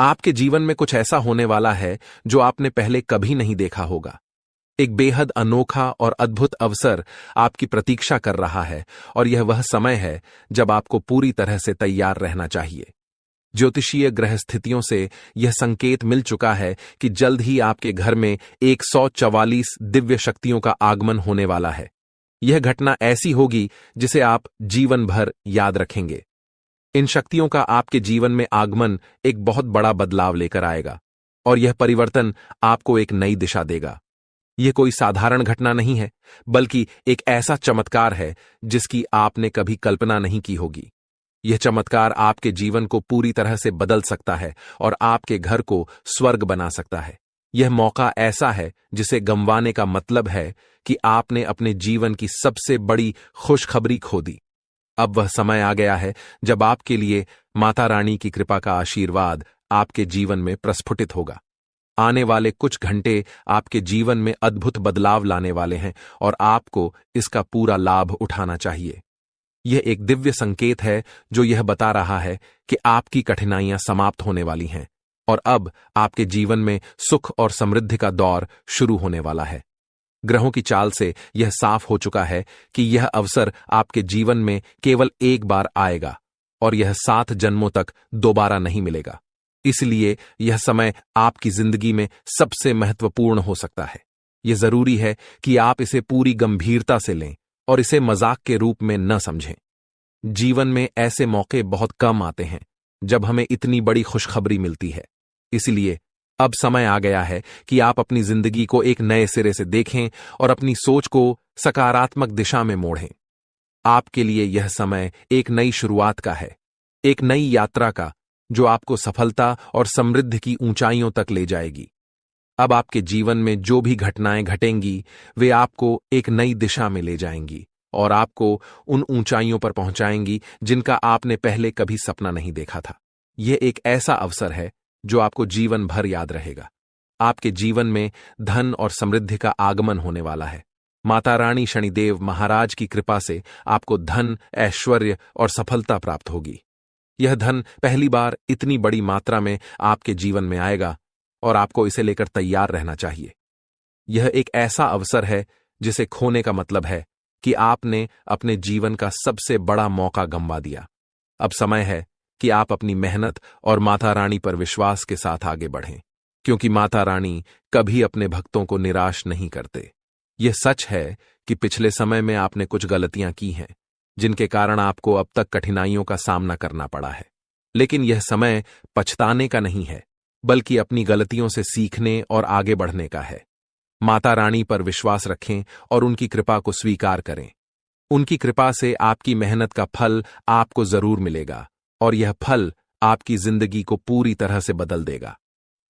आपके जीवन में कुछ ऐसा होने वाला है जो आपने पहले कभी नहीं देखा होगा। एक बेहद अनोखा और अद्भुत अवसर आपकी प्रतीक्षा कर रहा है और यह वह समय है जब आपको पूरी तरह से तैयार रहना चाहिए। ज्योतिषीय ग्रह स्थितियों से यह संकेत मिल चुका है कि जल्द ही आपके घर में 144 दिव्य शक्तियों का आगमन होने वाला है। यह घटना ऐसी होगी जिसे आप जीवन भर याद रखेंगे। इन शक्तियों का आपके जीवन में आगमन एक बहुत बड़ा बदलाव लेकर आएगा और यह परिवर्तन आपको एक नई दिशा देगा। यह कोई साधारण घटना नहीं है, बल्कि एक ऐसा चमत्कार है जिसकी आपने कभी कल्पना नहीं की होगी। यह चमत्कार आपके जीवन को पूरी तरह से बदल सकता है और आपके घर को स्वर्ग बना सकता है। यह मौका ऐसा है जिसे गंवाने का मतलब है कि आपने अपने जीवन की सबसे बड़ी खुशखबरी खो दी। अब वह समय आ गया है जब आपके लिए माता रानी की कृपा का आशीर्वाद आपके जीवन में प्रस्फुटित होगा। आने वाले कुछ घंटे आपके जीवन में अद्भुत बदलाव लाने वाले हैं और आपको इसका पूरा लाभ उठाना चाहिए। यह एक दिव्य संकेत है जो यह बता रहा है कि आपकी कठिनाइयां समाप्त होने वाली हैं और अब आपके जीवन में सुख और समृद्धि का दौर शुरू होने वाला है। ग्रहों की चाल से यह साफ हो चुका है कि यह अवसर आपके जीवन में केवल एक बार आएगा और यह 7 जन्मों तक दोबारा नहीं मिलेगा। इसलिए यह समय आपकी जिंदगी में सबसे महत्वपूर्ण हो सकता है। यह जरूरी है कि आप इसे पूरी गंभीरता से लें और इसे मजाक के रूप में न समझें। जीवन में ऐसे मौके बहुत कम आते हैं जब हमें इतनी बड़ी खुशखबरी मिलती है। इसलिए अब समय आ गया है कि आप अपनी जिंदगी को एक नए सिरे से देखें और अपनी सोच को सकारात्मक दिशा में मोड़ें। आपके लिए यह समय एक नई शुरुआत का है, एक नई यात्रा का जो आपको सफलता और समृद्धि की ऊंचाइयों तक ले जाएगी। अब आपके जीवन में जो भी घटनाएं घटेंगी वे आपको एक नई दिशा में ले जाएंगी और आपको उन ऊंचाइयों पर पहुंचाएंगी जिनका आपने पहले कभी सपना नहीं देखा था। यह एक ऐसा अवसर है जो आपको जीवन भर याद रहेगा। आपके जीवन में धन और समृद्धि का आगमन होने वाला है। माता रानी शनिदेव महाराज की कृपा से आपको धन, ऐश्वर्य और सफलता प्राप्त होगी। यह धन पहली बार इतनी बड़ी मात्रा में आपके जीवन में आएगा और आपको इसे लेकर तैयार रहना चाहिए। यह एक ऐसा अवसर है जिसे खोने का मतलब है कि आपने अपने जीवन का सबसे बड़ा मौका गंवा दिया। अब समय है कि आप अपनी मेहनत और माता रानी पर विश्वास के साथ आगे बढ़ें, क्योंकि माता रानी कभी अपने भक्तों को निराश नहीं करते। यह सच है कि पिछले समय में आपने कुछ गलतियां की हैं जिनके कारण आपको अब तक कठिनाइयों का सामना करना पड़ा है, लेकिन यह समय पछताने का नहीं है, बल्कि अपनी गलतियों से सीखने और आगे बढ़ने का है। माता रानी पर विश्वास रखें और उनकी कृपा को स्वीकार करें। उनकी कृपा से आपकी मेहनत का फल आपको जरूर मिलेगा और यह फल आपकी जिंदगी को पूरी तरह से बदल देगा।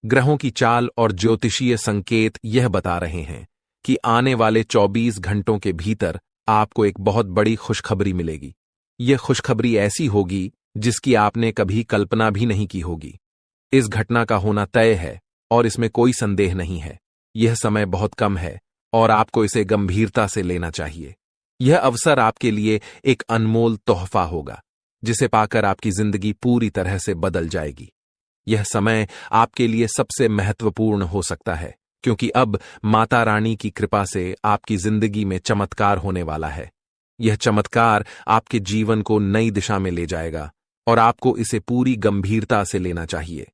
ग्रहों की चाल और ज्योतिषीय संकेत यह बता रहे हैं कि आने वाले 24 घंटों के भीतर आपको एक बहुत बड़ी खुशखबरी मिलेगी। यह खुशखबरी ऐसी होगी जिसकी आपने कभी कल्पना भी नहीं की होगी। इस घटना का होना तय है और इसमें कोई संदेह नहीं है। यह समय बहुत कम है और आपको इसे गंभीरता से लेना चाहिए। यह अवसर आपके लिए एक अनमोल तोहफा होगा जिसे पाकर आपकी जिंदगी पूरी तरह से बदल जाएगी। यह समय आपके लिए सबसे महत्वपूर्ण हो सकता है क्योंकि अब माता रानी की कृपा से आपकी जिंदगी में चमत्कार होने वाला है। यह चमत्कार आपके जीवन को नई दिशा में ले जाएगा और आपको इसे पूरी गंभीरता से लेना चाहिए।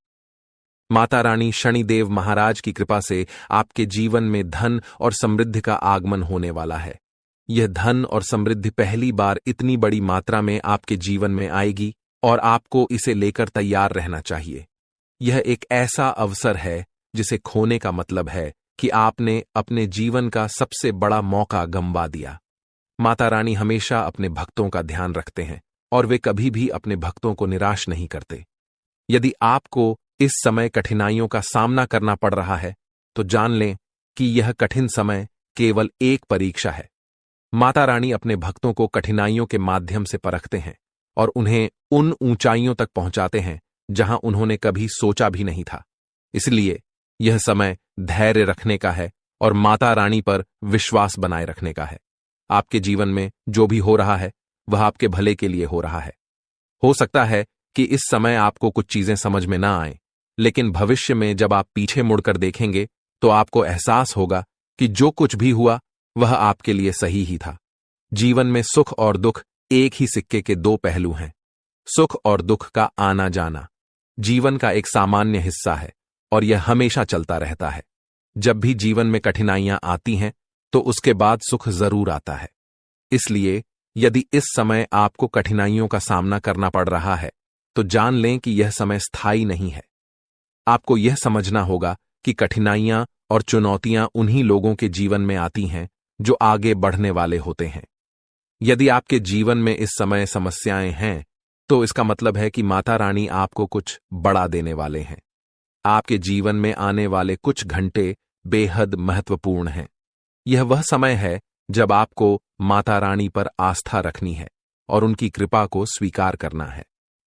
माता रानी शनिदेव महाराज की कृपा से आपके जीवन में धन और समृद्धि का आगमन होने वाला है। यह धन और समृद्धि पहली बार इतनी बड़ी मात्रा में आपके जीवन में आएगी और आपको इसे लेकर तैयार रहना चाहिए। यह एक ऐसा अवसर है जिसे खोने का मतलब है कि आपने अपने जीवन का सबसे बड़ा मौका गंवा दिया। माता रानी हमेशा अपने भक्तों का ध्यान रखते हैं और वे कभी भी अपने भक्तों को निराश नहीं करते। यदि आपको इस समय कठिनाइयों का सामना करना पड़ रहा है तो जान लें कि यह कठिन समय केवल एक परीक्षा है। माता रानी अपने भक्तों को कठिनाइयों के माध्यम से परखते हैं और उन्हें उन ऊंचाइयों तक पहुंचाते हैं जहां उन्होंने कभी सोचा भी नहीं था। इसलिए यह समय धैर्य रखने का है और माता रानी पर विश्वास बनाए रखने का है। आपके जीवन में जो भी हो रहा है वह आपके भले के लिए हो रहा है। हो सकता है कि इस समय आपको कुछ चीजें समझ में ना आए, लेकिन भविष्य में जब आप पीछे मुड़कर देखेंगे तो आपको एहसास होगा कि जो कुछ भी हुआ वह आपके लिए सही ही था। जीवन में सुख और दुख एक ही सिक्के के दो पहलू हैं। सुख और दुख का आना जाना जीवन का एक सामान्य हिस्सा है और यह हमेशा चलता रहता है। जब भी जीवन में कठिनाइयां आती हैं तो उसके बाद सुख जरूर आता है। इसलिए यदि इस समय आपको कठिनाइयों का सामना करना पड़ रहा है तो जान लें कि यह समय स्थायी नहीं है। आपको यह समझना होगा कि कठिनाइयां और चुनौतियां उन्हीं लोगों के जीवन में आती हैं जो आगे बढ़ने वाले होते हैं। यदि आपके जीवन में इस समय समस्याएं हैं तो इसका मतलब है कि माता रानी आपको कुछ बड़ा देने वाले हैं। आपके जीवन में आने वाले कुछ घंटे बेहद महत्वपूर्ण हैं। यह वह समय है जब आपको माता रानी पर आस्था रखनी है और उनकी कृपा को स्वीकार करना है।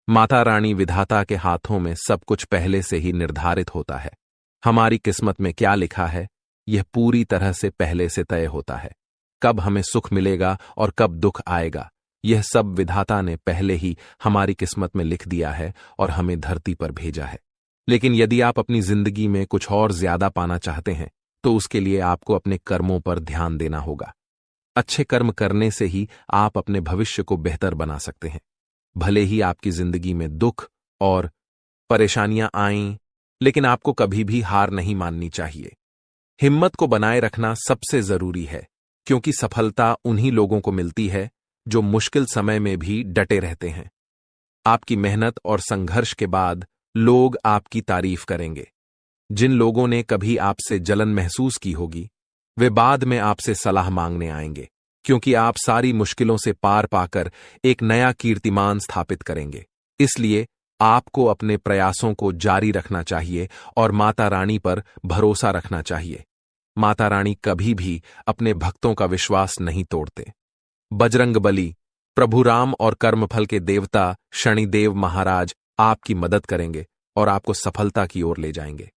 माता रानी विधाता के हाथों में सब कुछ पहले से ही निर्धारित होता है। हमारी किस्मत में क्या लिखा है यह पूरी तरह से पहले से तय होता है। कब हमें सुख मिलेगा और कब दुख आएगा यह सब विधाता ने पहले ही हमारी किस्मत में लिख दिया है और हमें धरती पर भेजा है। लेकिन यदि आप अपनी जिंदगी में कुछ और ज्यादा पाना चाहते हैं तो उसके लिए आपको अपने कर्मों पर ध्यान देना होगा। अच्छे कर्म करने से ही आप अपने भविष्य को बेहतर बना सकते हैं। भले ही आपकी जिंदगी में दुख और परेशानियां आएं, लेकिन आपको कभी भी हार नहीं माननी चाहिए। हिम्मत को बनाए रखना सबसे जरूरी है, क्योंकि सफलता उन्हीं लोगों को मिलती है जो मुश्किल समय में भी डटे रहते हैं। आपकी मेहनत और संघर्ष के बाद लोग आपकी तारीफ करेंगे। जिन लोगों ने कभी आपसे जलन महसूस की होगी वे बाद में आपसे सलाह मांगने आएंगे, क्योंकि आप सारी मुश्किलों से पार पाकर एक नया कीर्तिमान स्थापित करेंगे। इसलिए आपको अपने प्रयासों को जारी रखना चाहिए और माता रानी पर भरोसा रखना चाहिए। माता रानी कभी भी अपने भक्तों का विश्वास नहीं तोड़ते। बजरंगबली, प्रभु राम और कर्मफल के देवता शनिदेव महाराज आपकी मदद करेंगे और आपको सफलता की ओर ले जाएंगे।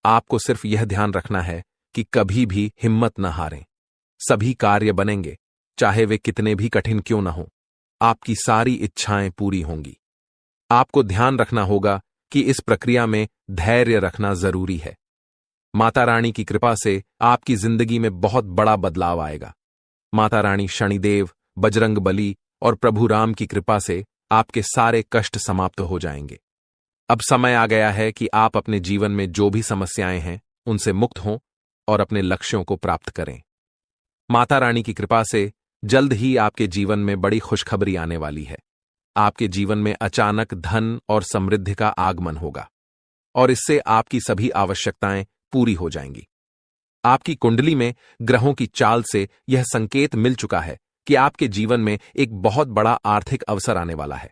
आपको सिर्फ यह ध्यान रखना है कि कभी भी हिम्मत न हारें। सभी कार्य बनेंगे, चाहे वे कितने भी कठिन क्यों न हों। आपकी सारी इच्छाएं पूरी होंगी। आपको ध्यान रखना होगा कि इस प्रक्रिया में धैर्य रखना जरूरी है। माता रानी की कृपा से आपकी जिंदगी में बहुत बड़ा बदलाव आएगा। माता रानी शनिदेव, बजरंगबली और प्रभु राम की कृपा से आपके सारे कष्ट समाप्त हो जाएंगे। अब समय आ गया है कि आप अपने जीवन में जो भी समस्याएं हैं उनसे मुक्त हों और अपने लक्ष्यों को प्राप्त करें। माता रानी की कृपा से जल्द ही आपके जीवन में बड़ी खुशखबरी आने वाली है। आपके जीवन में अचानक धन और समृद्धि का आगमन होगा और इससे आपकी सभी आवश्यकताएं पूरी हो जाएंगी। आपकी कुंडली में ग्रहों की चाल से यह संकेत मिल चुका है कि आपके जीवन में एक बहुत बड़ा आर्थिक अवसर आने वाला है।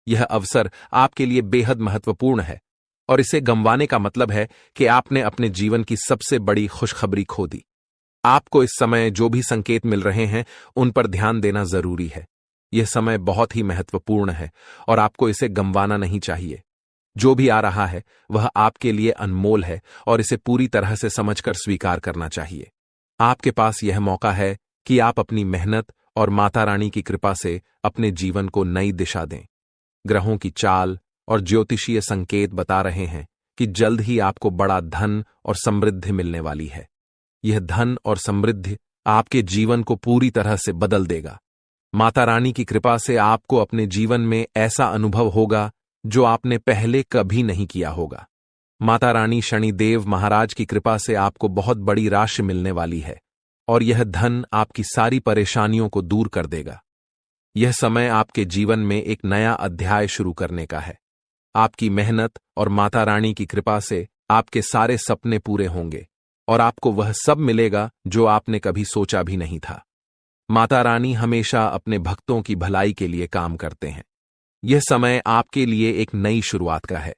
यह अवसर आपके लिए बेहद महत्वपूर्ण है और इसे गंवाने का मतलब है कि आपने अपने जीवन की सबसे बड़ी खुशखबरी खो दी। आपको इस समय जो भी संकेत मिल रहे हैं उन पर ध्यान देना जरूरी है। यह समय बहुत ही महत्वपूर्ण है और आपको इसे गंवाना नहीं चाहिए। जो भी आ रहा है वह आपके लिए अनमोल है और इसे पूरी तरह से समझकर स्वीकार करना चाहिए। आपके पास यह मौका है कि आप अपनी मेहनत और माता रानी की कृपा से अपने जीवन को नई दिशा दें। ग्रहों की चाल और ज्योतिषीय संकेत बता रहे हैं कि जल्द ही आपको बड़ा धन और समृद्धि मिलने वाली है। यह धन और समृद्धि आपके जीवन को पूरी तरह से बदल देगा। माता रानी की कृपा से आपको अपने जीवन में ऐसा अनुभव होगा जो आपने पहले कभी नहीं किया होगा। माता रानी शनिदेव महाराज की कृपा से आपको बहुत बड़ी राशि मिलने वाली है और यह धन आपकी सारी परेशानियों को दूर कर देगा। यह समय आपके जीवन में एक नया अध्याय शुरू करने का है। आपकी मेहनत और माता रानी की कृपा से आपके सारे सपने पूरे होंगे और आपको वह सब मिलेगा जो आपने कभी सोचा भी नहीं था। माता रानी हमेशा अपने भक्तों की भलाई के लिए काम करते हैं। यह समय आपके लिए एक नई शुरुआत का है।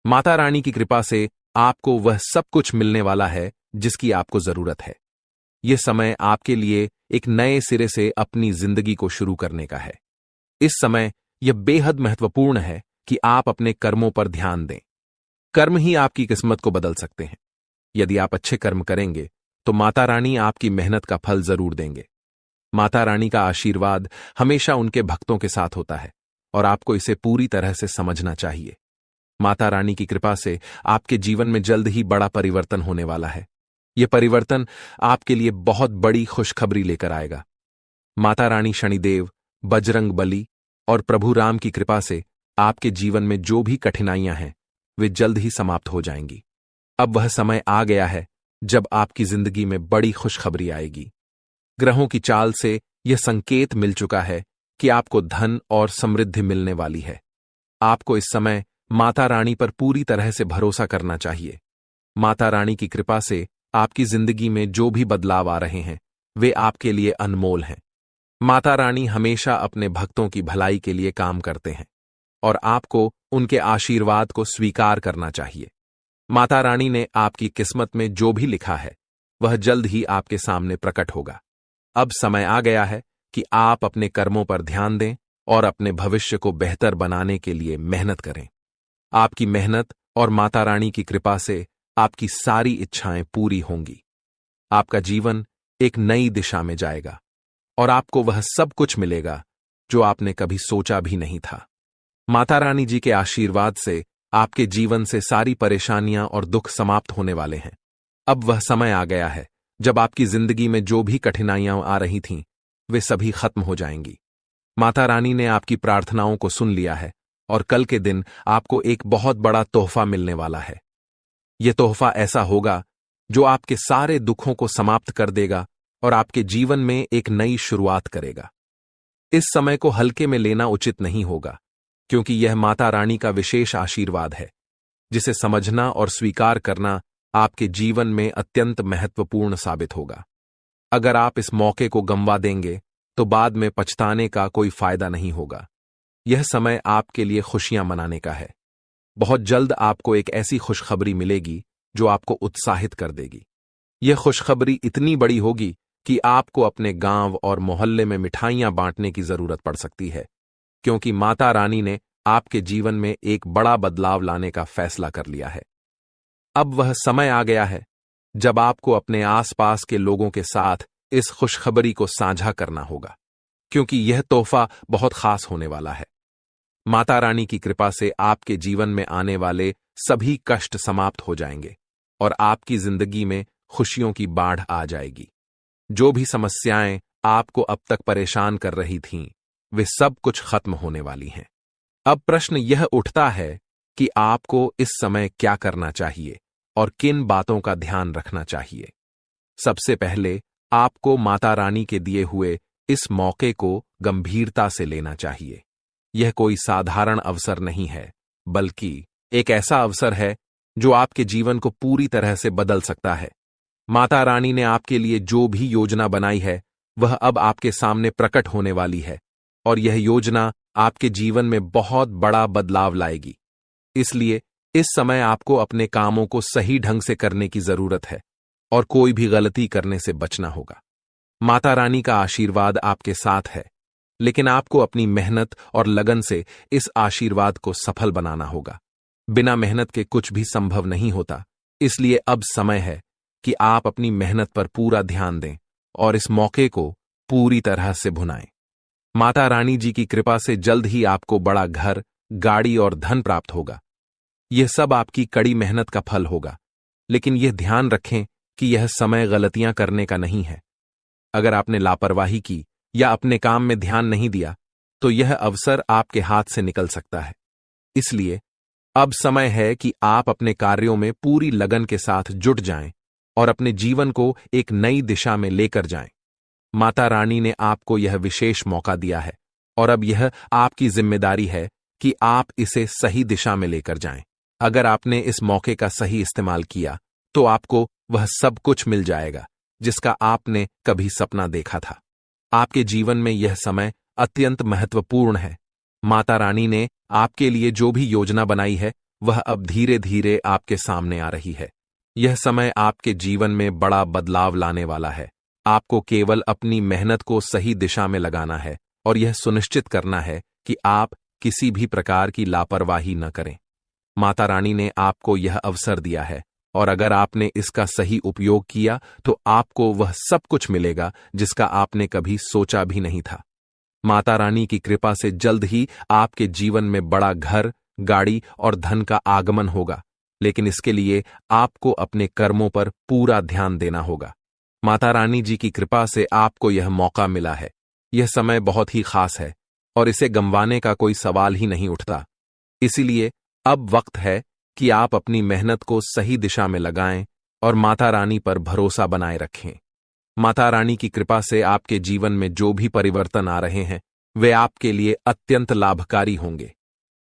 माता रानी की कृपा से आपको वह सब कुछ मिलने वाला है जिसकी आपको जरूरत है। यह समय आपके लिए एक नए सिरे से अपनी जिंदगी को शुरू करने का है। इस समय यह बेहद महत्वपूर्ण है कि आप अपने कर्मों पर ध्यान दें। कर्म ही आपकी किस्मत को बदल सकते हैं। यदि आप अच्छे कर्म करेंगे तो माता रानी आपकी मेहनत का फल जरूर देंगे। माता रानी का आशीर्वाद हमेशा उनके भक्तों के साथ होता है और आपको इसे पूरी तरह से समझना चाहिए। माता रानी की कृपा से आपके जीवन में जल्द ही बड़ा परिवर्तन होने वाला है। यह परिवर्तन आपके लिए बहुत बड़ी खुशखबरी लेकर आएगा। माता रानी शनिदेव, बजरंग बली और प्रभु राम की कृपा से आपके जीवन में जो भी कठिनाइयां हैं वे जल्द ही समाप्त हो जाएंगी। अब वह समय आ गया है जब आपकी जिंदगी में बड़ी खुशखबरी आएगी। ग्रहों की चाल से यह संकेत मिल चुका है कि आपको धन और समृद्धि मिलने वाली है। आपको इस समय माता रानी पर पूरी तरह से भरोसा करना चाहिए। माता रानी की कृपा से आपकी जिंदगी में जो भी बदलाव आ रहे हैं वे आपके लिए अनमोल हैं। माता रानी हमेशा अपने भक्तों की भलाई के लिए काम करते हैं और आपको उनके आशीर्वाद को स्वीकार करना चाहिए। माता रानी ने आपकी किस्मत में जो भी लिखा है वह जल्द ही आपके सामने प्रकट होगा। अब समय आ गया है कि आप अपने कर्मों पर ध्यान दें और अपने भविष्य को बेहतर बनाने के लिए मेहनत करें। आपकी मेहनत और माता रानी की कृपा से आपकी सारी इच्छाएं पूरी होंगी। आपका जीवन एक नई दिशा में जाएगा और आपको वह सब कुछ मिलेगा जो आपने कभी सोचा भी नहीं था। माता रानी जी के आशीर्वाद से आपके जीवन से सारी परेशानियां और दुख समाप्त होने वाले हैं। अब वह समय आ गया है जब आपकी जिंदगी में जो भी कठिनाइयां आ रही थीं वे सभी खत्म हो जाएंगी। माता रानी ने आपकी प्रार्थनाओं को सुन लिया है और कल के दिन आपको एक बहुत बड़ा तोहफा मिलने वाला है। यह तोहफा ऐसा होगा जो आपके सारे दुखों को समाप्त कर देगा और आपके जीवन में एक नई शुरुआत करेगा। इस समय को हल्के में लेना उचित नहीं होगा, क्योंकि यह माता रानी का विशेष आशीर्वाद है जिसे समझना और स्वीकार करना आपके जीवन में अत्यंत महत्वपूर्ण साबित होगा। अगर आप इस मौके को गंवा देंगे तो बाद में पछताने का कोई फायदा नहीं होगा। यह समय आपके लिए खुशियां मनाने का है। बहुत जल्द आपको एक ऐसी खुशखबरी मिलेगी जो आपको उत्साहित कर देगी। यह खुशखबरी इतनी बड़ी होगी कि आपको अपने गांव और मोहल्ले में मिठाइयां बांटने की जरूरत पड़ सकती है, क्योंकि माता रानी ने आपके जीवन में एक बड़ा बदलाव लाने का फैसला कर लिया है। अब वह समय आ गया है जब आपको अपने आसपास के लोगों के साथ इस खुशखबरी को साझा करना होगा, क्योंकि यह तोहफा बहुत खास होने वाला है। माता रानी की कृपा से आपके जीवन में आने वाले सभी कष्ट समाप्त हो जाएंगे और आपकी जिंदगी में खुशियों की बाढ़ आ जाएगी। जो भी समस्याएं आपको अब तक परेशान कर रही थीं, वे सब कुछ खत्म होने वाली हैं। अब प्रश्न यह उठता है कि आपको इस समय क्या करना चाहिए और किन बातों का ध्यान रखना चाहिए। सबसे पहले आपको माता रानी के दिए हुए इस मौके को गंभीरता से लेना चाहिए। यह कोई साधारण अवसर नहीं है, बल्कि एक ऐसा अवसर है जो आपके जीवन को पूरी तरह से बदल सकता है। माता रानी ने आपके लिए जो भी योजना बनाई है वह अब आपके सामने प्रकट होने वाली है और यह योजना आपके जीवन में बहुत बड़ा बदलाव लाएगी। इसलिए इस समय आपको अपने कामों को सही ढंग से करने की जरूरत है और कोई भी गलती करने से बचना होगा। माता रानी का आशीर्वाद आपके साथ है, लेकिन आपको अपनी मेहनत और लगन से इस आशीर्वाद को सफल बनाना होगा। बिना मेहनत के कुछ भी संभव नहीं होता, इसलिए अब समय है कि आप अपनी मेहनत पर पूरा ध्यान दें और इस मौके को पूरी तरह से भुनाएं। माता रानी जी की कृपा से जल्द ही आपको बड़ा घर, गाड़ी और धन प्राप्त होगा। यह सब आपकी कड़ी मेहनत का फल होगा, लेकिन यह ध्यान रखें कि यह समय गलतियां करने का नहीं है। अगर आपने लापरवाही की या अपने काम में ध्यान नहीं दिया तो यह अवसर आपके हाथ से निकल सकता है। इसलिए अब समय है कि आप अपने कार्यों में पूरी लगन के साथ जुट जाएं और अपने जीवन को एक नई दिशा में लेकर जाएं। माता रानी ने आपको यह विशेष मौका दिया है और अब यह आपकी जिम्मेदारी है कि आप इसे सही दिशा में लेकर जाएं। अगर आपने इस मौके का सही इस्तेमाल किया तो आपको वह सब कुछ मिल जाएगा जिसका आपने कभी सपना देखा था। आपके जीवन में यह समय अत्यंत महत्वपूर्ण है। माता रानी ने आपके लिए जो भी योजना बनाई है वह अब धीरे धीरे आपके सामने आ रही है। यह समय आपके जीवन में बड़ा बदलाव लाने वाला है। आपको केवल अपनी मेहनत को सही दिशा में लगाना है और यह सुनिश्चित करना है कि आप किसी भी प्रकार की लापरवाही न करें। माता रानी ने आपको यह अवसर दिया है और अगर आपने इसका सही उपयोग किया तो आपको वह सब कुछ मिलेगा जिसका आपने कभी सोचा भी नहीं था। माता रानी की कृपा से जल्द ही आपके जीवन में बड़ा घर, गाड़ी और धन का आगमन होगा, लेकिन इसके लिए आपको अपने कर्मों पर पूरा ध्यान देना होगा। माता रानी जी की कृपा से आपको यह मौका मिला है। यह समय बहुत ही खास है और इसे गंवाने का कोई सवाल ही नहीं उठता। इसीलिए अब वक्त है कि आप अपनी मेहनत को सही दिशा में लगाएं और माता रानी पर भरोसा बनाए रखें। माता रानी की कृपा से आपके जीवन में जो भी परिवर्तन आ रहे हैं, वे आपके लिए अत्यंत लाभकारी होंगे।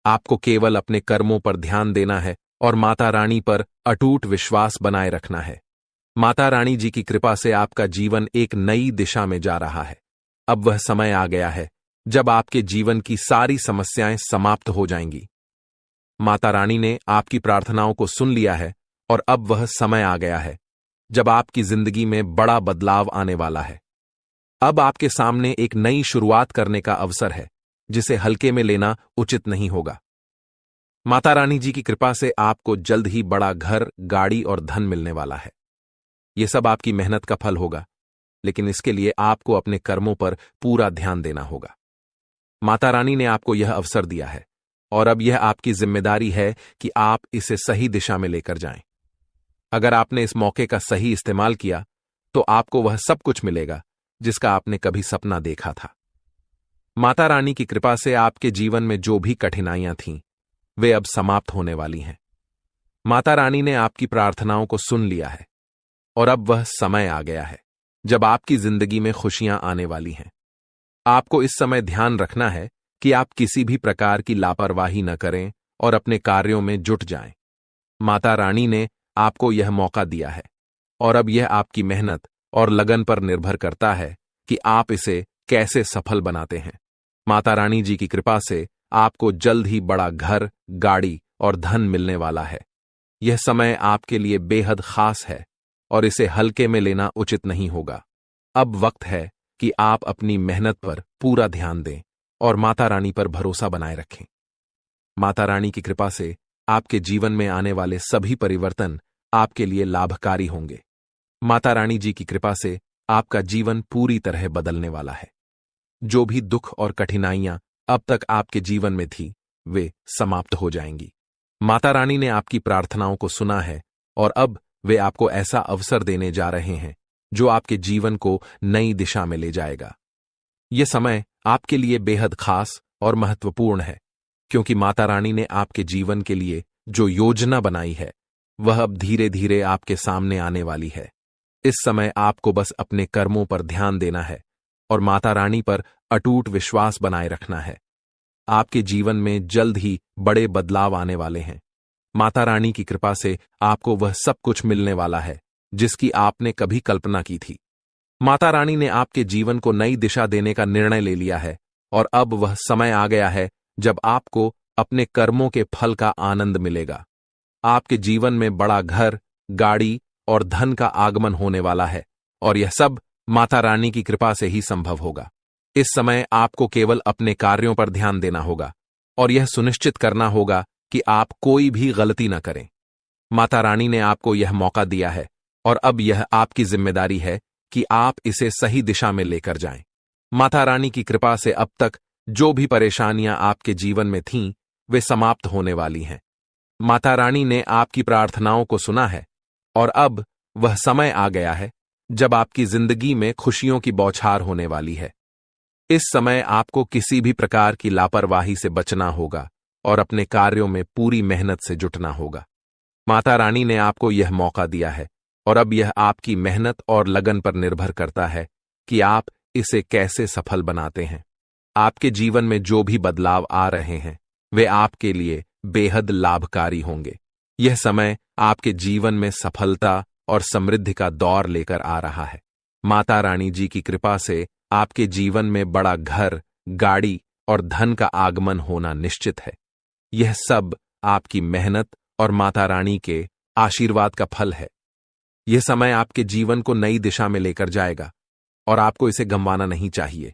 आपको केवल अपने कर्मों पर ध्यान देना है और माता रानी पर अटूट विश्वास बनाए रखना है। माता रानी जी की कृपा से आपका जीवन एक नई दिशा में जा रहा है। अब वह समय आ गया है जब आपके जीवन की सारी समस्याएं समाप्त हो जाएंगी। माता रानी ने आपकी प्रार्थनाओं को सुन लिया है और अब वह समय आ गया है जब आपकी जिंदगी में बड़ा बदलाव आने वाला है। अब आपके सामने एक नई शुरुआत करने का अवसर है, जिसे हल्के में लेना उचित नहीं होगा। माता रानी जी की कृपा से आपको जल्द ही बड़ा घर, गाड़ी और धन मिलने वाला है। यह सब आपकी मेहनत का फल होगा, लेकिन इसके लिए आपको अपने कर्मों पर पूरा ध्यान देना होगा। माता रानी ने आपको यह अवसर दिया है और अब यह आपकी जिम्मेदारी है कि आप इसे सही दिशा में लेकर जाएं। अगर आपने इस मौके का सही इस्तेमाल किया तो आपको वह सब कुछ मिलेगा जिसका आपने कभी सपना देखा था। माता रानी की कृपा से आपके जीवन में जो भी कठिनाइयां थीं, वे अब समाप्त होने वाली हैं। माता रानी ने आपकी प्रार्थनाओं को सुन लिया है और अब वह समय आ गया है जब आपकी जिंदगी में खुशियां आने वाली हैं। आपको इस समय ध्यान रखना है कि आप किसी भी प्रकार की लापरवाही न करें और अपने कार्यों में जुट जाएं। माता रानी ने आपको यह मौका दिया है और अब यह आपकी मेहनत और लगन पर निर्भर करता है कि आप इसे कैसे सफल बनाते हैं। माता रानी जी की कृपा से आपको जल्द ही बड़ा घर, गाड़ी और धन मिलने वाला है। यह समय आपके लिए बेहद खास है और इसे हल्के में लेना उचित नहीं होगा। अब वक्त है कि आप अपनी मेहनत पर पूरा ध्यान दें और माता रानी पर भरोसा बनाए रखें। माता रानी की कृपा से आपके जीवन में आने वाले सभी परिवर्तन आपके लिए लाभकारी होंगे। माता रानी जी की कृपा से आपका जीवन पूरी तरह बदलने वाला है। जो भी दुख और कठिनाइयां अब तक आपके जीवन में थी, वे समाप्त हो जाएंगी। माता रानी ने आपकी प्रार्थनाओं को सुना है और अब वे आपको ऐसा अवसर देने जा रहे हैं जो आपके जीवन को नई दिशा में ले जाएगा। यह समय आपके लिए बेहद खास और महत्वपूर्ण है, क्योंकि माता रानी ने आपके जीवन के लिए जो योजना बनाई है, वह अब धीरे धीरे आपके सामने आने वाली है। इस समय आपको बस अपने कर्मों पर ध्यान देना है और माता रानी पर अटूट विश्वास बनाए रखना है। आपके जीवन में जल्द ही बड़े बदलाव आने वाले हैं। माता रानी की कृपा से आपको वह सब कुछ मिलने वाला है जिसकी आपने कभी कल्पना की थी। माता रानी ने आपके जीवन को नई दिशा देने का निर्णय ले लिया है और अब वह समय आ गया है जब आपको अपने कर्मों के फल का आनंद मिलेगा। आपके जीवन में बड़ा घर, गाड़ी और धन का आगमन होने वाला है और यह सब माता रानी की कृपा से ही संभव होगा। इस समय आपको केवल अपने कार्यों पर ध्यान देना होगा और यह सुनिश्चित करना होगा कि आप कोई भी गलती न करें। माता रानी ने आपको यह मौका दिया है और अब यह आपकी जिम्मेदारी है कि आप इसे सही दिशा में लेकर जाएं। माता रानी की कृपा से अब तक जो भी परेशानियां आपके जीवन में थीं, वे समाप्त होने वाली हैं। माता रानी ने आपकी प्रार्थनाओं को सुना है और अब वह समय आ गया है जब आपकी जिंदगी में खुशियों की बौछार होने वाली है। इस समय आपको किसी भी प्रकार की लापरवाही से बचना होगा और अपने कार्यों में पूरी मेहनत से जुटना होगा। माता रानी ने आपको यह मौका दिया है और अब यह आपकी मेहनत और लगन पर निर्भर करता है कि आप इसे कैसे सफल बनाते हैं। आपके जीवन में जो भी बदलाव आ रहे हैं, वे आपके लिए बेहद लाभकारी होंगे। यह समय आपके जीवन में सफलता और समृद्धि का दौर लेकर आ रहा है। माता रानी जी की कृपा से आपके जीवन में बड़ा घर, गाड़ी और धन का आगमन होना निश्चित है। यह सब आपकी मेहनत और माता रानी के आशीर्वाद का फल है। यह समय आपके जीवन को नई दिशा में लेकर जाएगा और आपको इसे गंवाना नहीं चाहिए।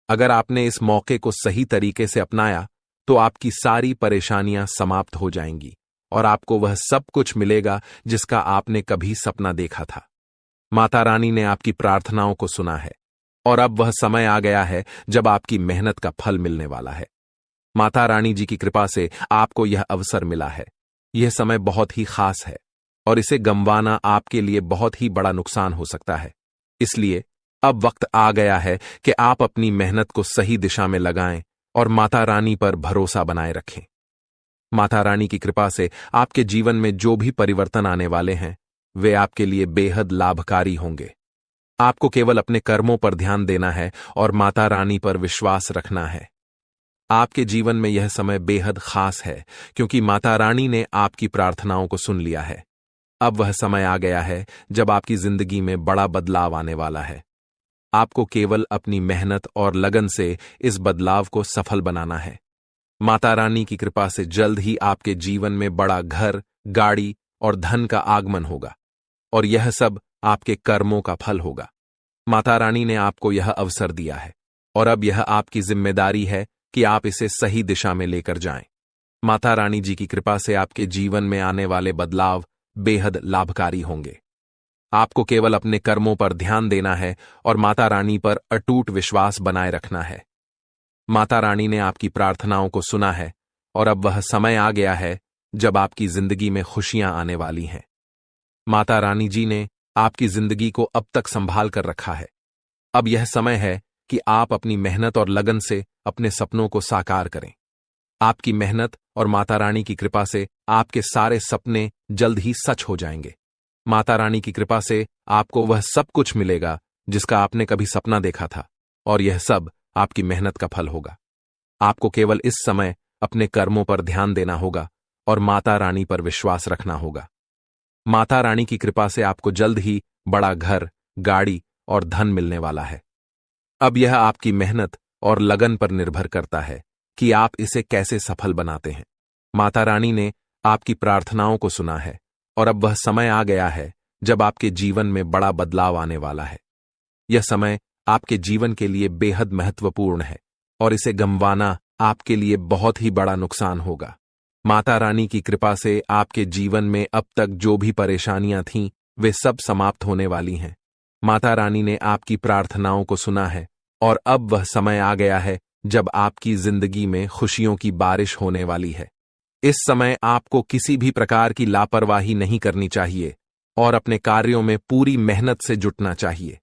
अगर आपने इस मौके को सही तरीके से अपनाया तो आपकी सारी परेशानियां समाप्त हो जाएंगी और आपको वह सब कुछ मिलेगा जिसका आपने कभी सपना देखा था। माता रानी ने आपकी प्रार्थनाओं को सुना है और अब वह समय आ गया है जब आपकी मेहनत का फल मिलने वाला है। माता रानी जी की कृपा से आपको यह अवसर मिला है। यह समय बहुत ही खास है और इसे गंवाना आपके लिए बहुत ही बड़ा नुकसान हो सकता है। इसलिए अब वक्त आ गया है कि आप अपनी मेहनत को सही दिशा में लगाएं और माता रानी पर भरोसा बनाए रखें। माता रानी की कृपा से आपके जीवन में जो भी परिवर्तन आने वाले हैं वे आपके लिए बेहद लाभकारी होंगे। आपको केवल अपने कर्मों पर ध्यान देना है और माता रानी पर विश्वास रखना है। आपके जीवन में यह समय बेहद खास है क्योंकि माता रानी ने आपकी प्रार्थनाओं को सुन लिया है। अब वह समय आ गया है जब आपकी जिंदगी में बड़ा बदलाव आने वाला है। आपको केवल अपनी मेहनत और लगन से इस बदलाव को सफल बनाना है। माता रानी की कृपा से जल्द ही आपके जीवन में बड़ा घर, गाड़ी और धन का आगमन होगा और यह सब आपके कर्मों का फल होगा। माता रानी ने आपको यह अवसर दिया है और अब यह आपकी जिम्मेदारी है कि आप इसे सही दिशा में लेकर जाएं। माता रानी जी की कृपा से आपके जीवन में आने वाले बदलाव बेहद लाभकारी होंगे। आपको केवल अपने कर्मों पर ध्यान देना है और माता रानी पर अटूट विश्वास बनाए रखना है। माता रानी ने आपकी प्रार्थनाओं को सुना है और अब वह समय आ गया है जब आपकी जिंदगी में खुशियां आने वाली हैं। माता रानी जी ने आपकी जिंदगी को अब तक संभाल कर रखा है। अब यह समय है कि आप अपनी मेहनत और लगन से अपने सपनों को साकार करें। आपकी मेहनत और माता रानी की कृपा से आपके सारे सपने जल्द ही सच हो जाएंगे। माता रानी की कृपा से आपको वह सब कुछ मिलेगा जिसका आपने कभी सपना देखा था और यह सब आपकी मेहनत का फल होगा। आपको केवल इस समय अपने कर्मों पर ध्यान देना होगा और माता रानी पर विश्वास रखना होगा। माता रानी की कृपा से आपको जल्द ही बड़ा घर, गाड़ी और धन मिलने वाला है। अब यह आपकी मेहनत और लगन पर निर्भर करता है कि आप इसे कैसे सफल बनाते हैं। माता रानी ने आपकी प्रार्थनाओं को सुना है और अब वह समय आ गया है जब आपके जीवन में बड़ा बदलाव आने वाला है। यह समय आपके जीवन के लिए बेहद महत्वपूर्ण है और इसे गंवाना आपके लिए बहुत ही बड़ा नुकसान होगा। माता रानी की कृपा से आपके जीवन में अब तक जो भी परेशानियां थीं वे सब समाप्त होने वाली हैं। माता रानी ने आपकी प्रार्थनाओं को सुना है और अब वह समय आ गया है जब आपकी जिंदगी में खुशियों की बारिश होने वाली है। इस समय आपको किसी भी प्रकार की लापरवाही नहीं करनी चाहिए और अपने कार्यों में पूरी मेहनत से जुटना चाहिए।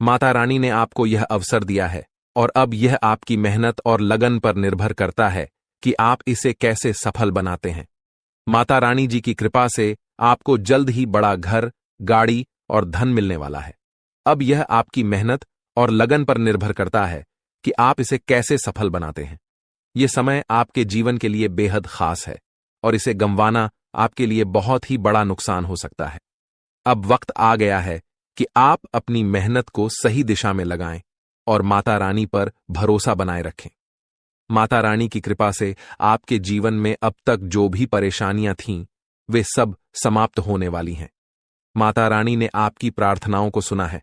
माता रानी ने आपको यह अवसर दिया है और अब यह आपकी मेहनत और लगन पर निर्भर करता है कि आप इसे कैसे सफल बनाते हैं। माता रानी जी की कृपा से आपको जल्द ही बड़ा घर, गाड़ी और धन मिलने वाला है। अब यह आपकी मेहनत और लगन पर निर्भर करता है कि आप इसे कैसे सफल बनाते हैं। यह समय आपके जीवन के लिए बेहद खास है और इसे गंवाना आपके लिए बहुत ही बड़ा नुकसान हो सकता है। अब वक्त आ गया है कि आप अपनी मेहनत को सही दिशा में लगाएं और माता रानी पर भरोसा बनाए रखें। माता रानी की कृपा से आपके जीवन में अब तक जो भी परेशानियां थीं वे सब समाप्त होने वाली हैं। माता रानी ने आपकी प्रार्थनाओं को सुना है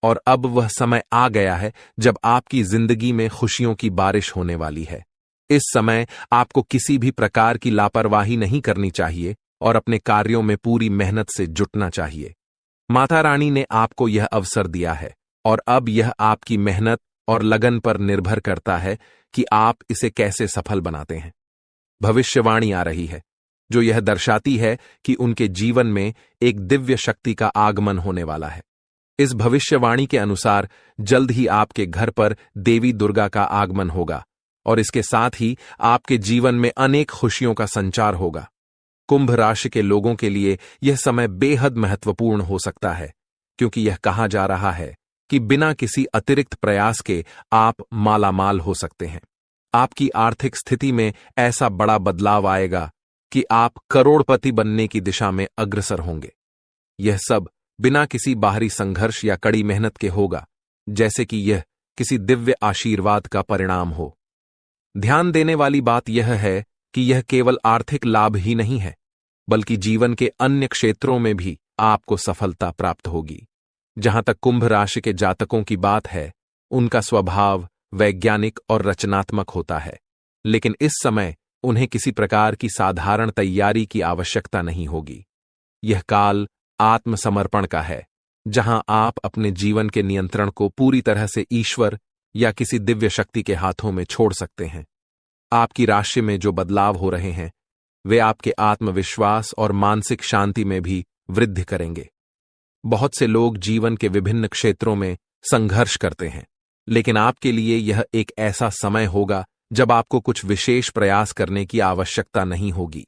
और अब वह समय आ गया है जब आपकी जिंदगी में खुशियों की बारिश होने वाली है। इस समय आपको किसी भी प्रकार की लापरवाही नहीं करनी चाहिए और अपने कार्यों में पूरी मेहनत से जुटना चाहिए। माता रानी ने आपको यह अवसर दिया है और अब यह आपकी मेहनत और लगन पर निर्भर करता है कि आप इसे कैसे सफल बनाते हैं। भविष्यवाणी आ रही है जो यह दर्शाती है कि उनके जीवन में एक दिव्य शक्ति का आगमन होने वाला है। इस भविष्यवाणी के अनुसार जल्द ही आपके घर पर देवी दुर्गा का आगमन होगा और इसके साथ ही आपके जीवन में अनेक खुशियों का संचार होगा। कुंभ राशि के लोगों के लिए यह समय बेहद महत्वपूर्ण हो सकता है क्योंकि यह कहा जा रहा है कि बिना किसी अतिरिक्त प्रयास के आप मालामाल हो सकते हैं। आपकी आर्थिक स्थिति में ऐसा बड़ा बदलाव आएगा कि आप करोड़पति बनने की दिशा में अग्रसर होंगे। यह सब बिना किसी बाहरी संघर्ष या कड़ी मेहनत के होगा, जैसे कि यह किसी दिव्य आशीर्वाद का परिणाम हो। ध्यान देने वाली बात यह है कि यह केवल आर्थिक लाभ ही नहीं है, बल्कि जीवन के अन्य क्षेत्रों में भी आपको सफलता प्राप्त होगी। जहां तक कुंभ राशि के जातकों की बात है, उनका स्वभाव वैज्ञानिक और रचनात्मक होता है, लेकिन इस समय उन्हें किसी प्रकार की साधारण तैयारी की आवश्यकता नहीं होगी। यह काल आत्मसमर्पण का है, जहां आप अपने जीवन के नियंत्रण को पूरी तरह से ईश्वर या किसी दिव्य शक्ति के हाथों में छोड़ सकते हैं। आपकी राशि में जो बदलाव हो रहे हैं वे आपके आत्मविश्वास और मानसिक शांति में भी वृद्धि करेंगे। बहुत से लोग जीवन के विभिन्न क्षेत्रों में संघर्ष करते हैं, लेकिन आपके लिए यह एक ऐसा समय होगा जब आपको कुछ विशेष प्रयास करने की आवश्यकता नहीं होगी।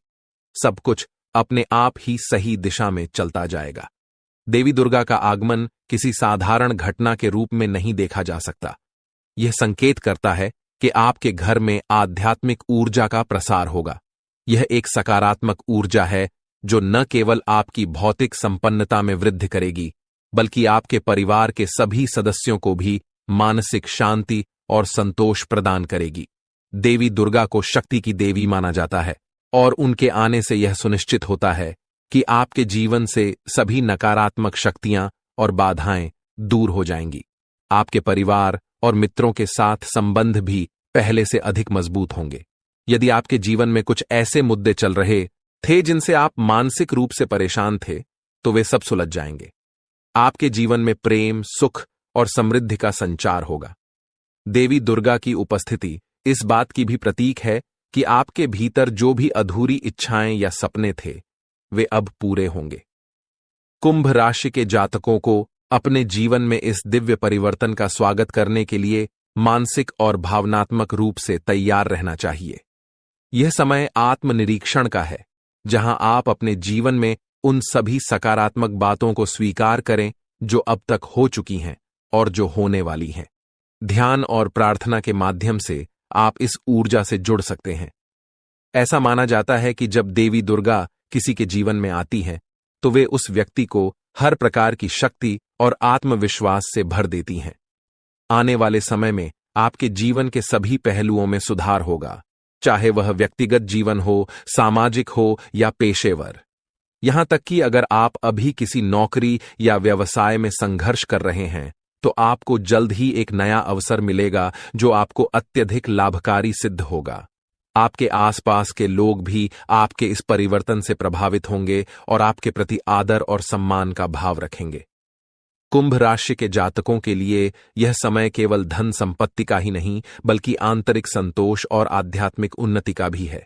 सब कुछ अपने आप ही सही दिशा में चलता जाएगा। देवी दुर्गा का आगमन किसी साधारण घटना के रूप में नहीं देखा जा सकता। यह संकेत करता है कि आपके घर में आध्यात्मिक ऊर्जा का प्रसार होगा। यह एक सकारात्मक ऊर्जा है जो न केवल आपकी भौतिक संपन्नता में वृद्धि करेगी, बल्कि आपके परिवार के सभी सदस्यों को भी मानसिक शांति और संतोष प्रदान करेगी। देवी दुर्गा को शक्ति की देवी माना जाता है और उनके आने से यह सुनिश्चित होता है कि आपके जीवन से सभी नकारात्मक शक्तियां और बाधाएं दूर हो जाएंगी। आपके परिवार और मित्रों के साथ संबंध भी पहले से अधिक मजबूत होंगे। यदि आपके जीवन में कुछ ऐसे मुद्दे चल रहे थे जिनसे आप मानसिक रूप से परेशान थे, तो वे सब सुलझ जाएंगे। आपके जीवन में प्रेम, सुख और समृद्धि का संचार होगा। देवी दुर्गा की उपस्थिति इस बात की भी प्रतीक है कि आपके भीतर जो भी अधूरी इच्छाएं या सपने थे वे अब पूरे होंगे। कुंभ राशि के जातकों को अपने जीवन में इस दिव्य परिवर्तन का स्वागत करने के लिए मानसिक और भावनात्मक रूप से तैयार रहना चाहिए। यह समय आत्मनिरीक्षण का है, जहां आप अपने जीवन में उन सभी सकारात्मक बातों को स्वीकार करें जो अब तक हो चुकी हैं और जो होने वाली हैं। ध्यान और प्रार्थना के माध्यम से आप इस ऊर्जा से जुड़ सकते हैं। ऐसा माना जाता है कि जब देवी दुर्गा किसी के जीवन में आती हैं, तो वे उस व्यक्ति को हर प्रकार की शक्ति और आत्मविश्वास से भर देती हैं। आने वाले समय में आपके जीवन के सभी पहलुओं में सुधार होगा, चाहे वह व्यक्तिगत जीवन हो, सामाजिक हो या पेशेवर। यहां तक कि अगर आप अभी किसी नौकरी या व्यवसाय में संघर्ष कर रहे हैं, तो आपको जल्द ही एक नया अवसर मिलेगा जो आपको अत्यधिक लाभकारी सिद्ध होगा। आपके आसपास के लोग भी आपके इस परिवर्तन से प्रभावित होंगे और आपके प्रति आदर और सम्मान का भाव रखेंगे। कुंभ राशि के जातकों के लिए यह समय केवल धन संपत्ति का ही नहीं, बल्कि आंतरिक संतोष और आध्यात्मिक उन्नति का भी है।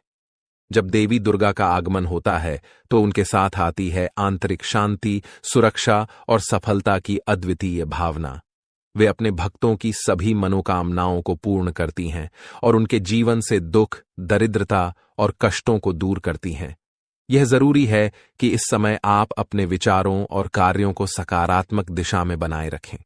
जब देवी दुर्गा का आगमन होता है, तो उनके साथ आती है आंतरिक शांति, सुरक्षा और सफलता की अद्वितीय भावना। वे अपने भक्तों की सभी मनोकामनाओं को पूर्ण करती हैं और उनके जीवन से दुख, दरिद्रता और कष्टों को दूर करती हैं। यह जरूरी है कि इस समय आप अपने विचारों और कार्यों को सकारात्मक दिशा में बनाए रखें।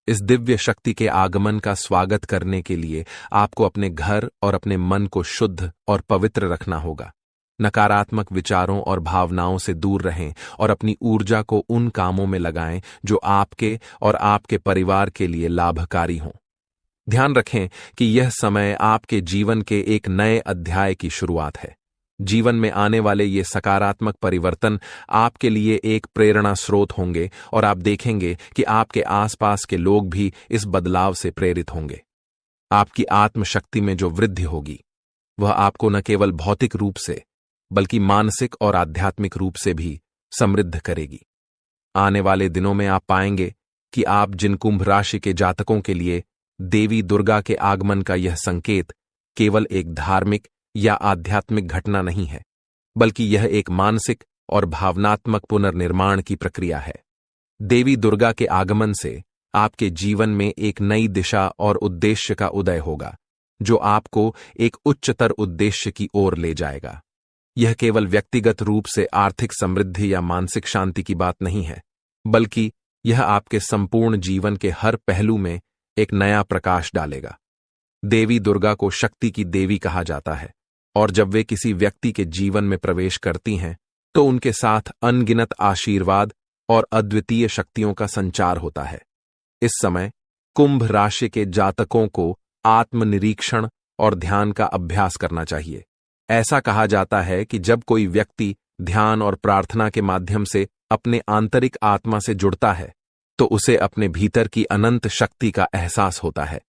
इस दिव्य शक्ति के आगमन का स्वागत करने के लिए आपको अपने घर और अपने मन को शुद्ध और पवित्र रखना होगा। नकारात्मक विचारों और भावनाओं से दूर रहें और अपनी ऊर्जा को उन कामों में लगाएं जो आपके और आपके परिवार के लिए लाभकारी हों। ध्यान रखें कि यह समय आपके जीवन के एक नए अध्याय की शुरुआत है। जीवन में आने वाले ये सकारात्मक परिवर्तन आपके लिए एक प्रेरणा स्रोत होंगे और आप देखेंगे कि आपके आसपास के लोग भी इस बदलाव से प्रेरित होंगे। आपकी आत्मशक्ति में जो वृद्धि होगी, वह आपको न केवल भौतिक रूप से बल्कि मानसिक और आध्यात्मिक रूप से भी समृद्ध करेगी। आने वाले दिनों में आप पाएंगे कि आप जिन कुंभ राशि के जातकों के लिए देवी दुर्गा के आगमन का यह संकेत केवल एक धार्मिक या आध्यात्मिक घटना नहीं है, बल्कि यह एक मानसिक और भावनात्मक पुनर्निर्माण की प्रक्रिया है। देवी दुर्गा के आगमन से आपके जीवन में एक नई दिशा और उद्देश्य का उदय होगा, जो आपको एक उच्चतर उद्देश्य की ओर ले जाएगा। यह केवल व्यक्तिगत रूप से आर्थिक समृद्धि या मानसिक शांति की बात नहीं है, बल्कि यह आपके संपूर्ण जीवन के हर पहलू में एक नया प्रकाश डालेगा। देवी दुर्गा को शक्ति की देवी कहा जाता है और जब वे किसी व्यक्ति के जीवन में प्रवेश करती हैं, तो उनके साथ अनगिनत आशीर्वाद और अद्वितीय शक्तियों का संचार होता है। इस समय कुंभ राशि के जातकों को आत्मनिरीक्षण और ध्यान का अभ्यास करना चाहिए। ऐसा कहा जाता है कि जब कोई व्यक्ति ध्यान और प्रार्थना के माध्यम से अपने आंतरिक आत्मा से जुड़ता है, तो उसे अपने भीतर की अनंत शक्ति का एहसास होता है।